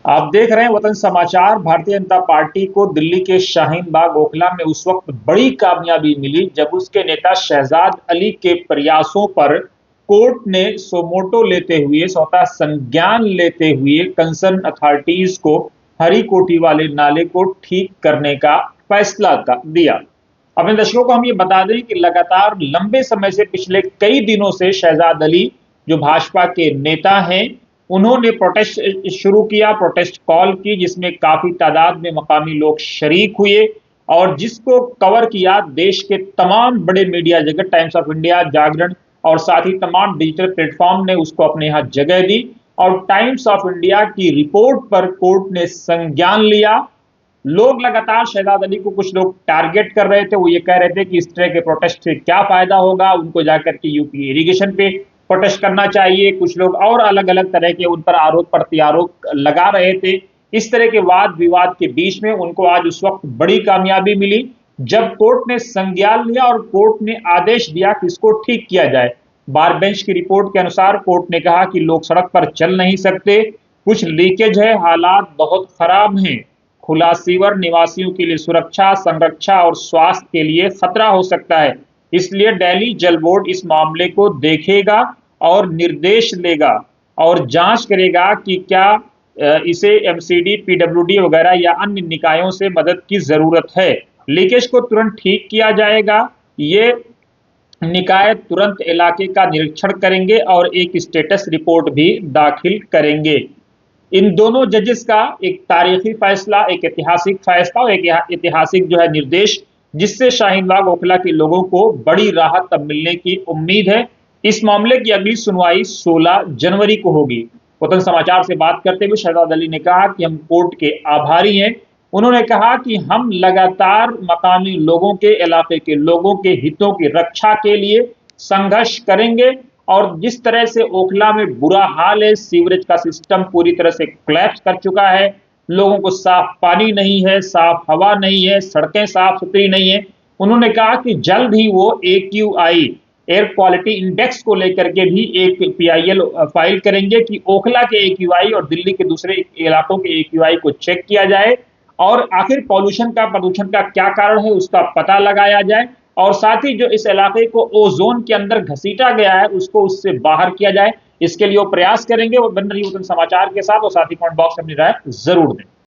आप देख रहे हैं वतन समाचार। भारतीय जनता पार्टी को दिल्ली के शाहीन बाग ओखला में उस वक्त बड़ी कामयाबी मिली जब उसके नेता शहजाद अली के प्रयासों पर कोर्ट ने सोमोटो लेते हुए, स्वतः संज्ञान लेते हुए कंसर्न अथॉरिटीज को हरी कोठी वाले नाले को ठीक करने का फैसला दिया। अपने दर्शकों को हम ये बता दें कि लगातार लंबे समय से, पिछले कई दिनों से शहजाद अली जो भाजपा के नेता हैं, उन्होंने प्रोटेस्ट शुरू किया, प्रोटेस्ट कॉल की, जिसमें काफी तादाद में मकामी लोग शरीक हुए और जिसको कवर किया देश के तमाम बड़े मीडिया जगत, टाइम्स ऑफ इंडिया, जागरण और साथ ही तमाम डिजिटल प्लेटफॉर्म ने उसको अपने यहां जगह दी। और टाइम्स ऑफ इंडिया की रिपोर्ट पर कोर्ट ने संज्ञान लिया। लोग लगातार शहजाद अली को, कुछ लोग टारगेट कर रहे थे, वो ये कह रहे थे कि इस तरह के प्रोटेस्ट से क्या फायदा होगा, उनको जाकर के यूपी इरिगेशन पे प्रोटेस्ट करना चाहिए। कुछ लोग और अलग अलग तरह के उन पर आरोप प्रत्यारोप लगा रहे थे। इस तरह के वाद विवाद के बीच में उनको आज उस वक्त बड़ी कामयाबी मिली जब कोर्ट ने संज्ञान लिया और कोर्ट ने आदेश दिया कि इसको ठीक किया जाए। बार बेंच की रिपोर्ट के अनुसार कोर्ट ने कहा कि लोग सड़क पर चल नहीं सकते, कुछ लीकेज है, हालात बहुत खराब हैं, खुला सीवर निवासियों के लिए सुरक्षा, संरक्षा और स्वास्थ्य के लिए खतरा हो सकता है। इसलिए दिल्ली जल बोर्ड इस मामले को देखेगा और निर्देश लेगा और जांच करेगा कि क्या इसे एमसीडी, पीडब्ल्यूडी वगैरह या अन्य निकायों से मदद की जरूरत है। लीकेज को तुरंत ठीक किया जाएगा। ये निकाय तुरंत इलाके का निरीक्षण करेंगे और एक स्टेटस रिपोर्ट भी दाखिल करेंगे। इन दोनों जजेस का एक तारीखी फैसला, एक ऐतिहासिक फैसला और एक ऐतिहासिक जो है निर्देश, जिससे शाहीन बाग ओखला के लोगों को बड़ी राहत अब मिलने की उम्मीद है। इस मामले की अगली सुनवाई 16 जनवरी को होगी। वतन समाचार से बात करते हुए शहजाद अली ने कहा कि हम कोर्ट के आभारी हैं। उन्होंने कहा कि हम लगातार मकामी लोगों के, इलाके के लोगों के हितों की रक्षा के लिए संघर्ष करेंगे और जिस तरह से ओखला में बुरा हाल है, सीवरेज का सिस्टम पूरी तरह से कोलैप्स कर चुका है, लोगों को साफ पानी नहीं है, साफ हवा नहीं है, सड़कें साफ सुथरी नहीं है। उन्होंने कहा कि जल्द ही वो AQI, एयर क्वालिटी इंडेक्स को लेकर के भी एक PIL फाइल करेंगे कि ओखला के AQI और दिल्ली के दूसरे इलाकों के AQI को चेक किया जाए और आखिर प्रदूषण का क्या कारण है उसका पता लगाया जाए और साथ ही जो इस इलाके को ओजोन के अंदर घसीटा गया है उसको उससे बाहर किया जाए। इसके लिए वो प्रयास करेंगे। वो बन रही वतन समाचार के साथ और साथ ही कमेंट बॉक्स में अपनी राय जरूर दें।